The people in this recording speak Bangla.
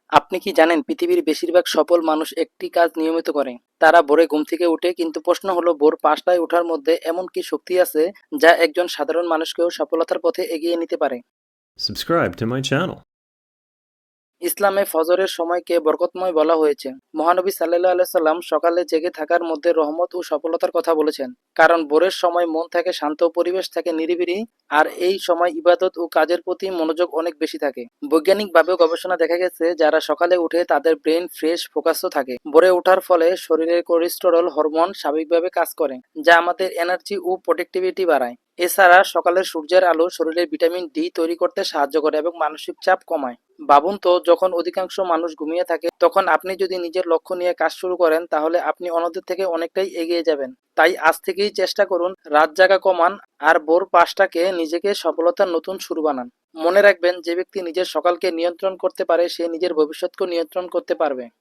আপনি কি জানেন পৃথিবীর বেশিরভাগ সফল মানুষ একটি কাজ নিয়মিত করে? তারা ভোরে ঘুম থেকে উঠে, কিন্তু প্রশ্ন হলো ভোর ৫টায় ওঠার মধ্যে এমন কি শক্তি আছে যা একজন সাধারণ মানুষকেও সফলতার পথে এগিয়ে নিতে পারে? Subscribe to my channel. ইসলামে ফজরের সময়কে বরকতময় বলা হয়েছে। মহানবী সাল্লাল্লাহু আলাইহি সাল্লাম সকালে জেগে থাকার মধ্যে রহমত ও সফলতার কথা বলেছেন। কারণ ভোরের সময় মন থাকে শান্ত, পরিবেশ থাকে নিরিবিলি, আর এই সময় ইবাদত ও কাজের প্রতি মনোযোগ অনেক বেশি থাকে। বৈজ্ঞানিকভাবেও গবেষণা দেখা গেছে যারা সকালে উঠে তাদের ব্রেন ফ্রেশ, ফোকাসও থাকে। ভোরে ওঠার ফলে শরীরের কোলেস্টেরল হরমোন স্বাভাবিকভাবে কাজ করে, যা আমাদের এনার্জি ও প্রোডাক্টিভিটি বাড়ায়। এছাড়া সকালের সূর্যের আলো শরীরে ভিটামিন ডি তৈরি করতে সাহায্য করে এবং মানসিক চাপ কমায়। ভাবুন তো, যখন অধিকাংশ মানুষ ঘুমিয়ে থাকে তখন আপনি যদি নিজের লক্ষ্য নিয়ে কাজ শুরু করেন, তাহলে আপনি অন্যদের থেকে অনেকটাই এগিয়ে যাবেন। তাই আজ থেকেই চেষ্টা করুন, রাত জাগা কমান, আর ভোর ৫টাকে নিজেকে সফলতার নতুন শুরু বানান। মনে রাখবেন, যে ব্যক্তি নিজের সকালকে নিয়ন্ত্রণ করতে পারে সে নিজের ভবিষ্যৎকেও নিয়ন্ত্রণ করতে পারবে।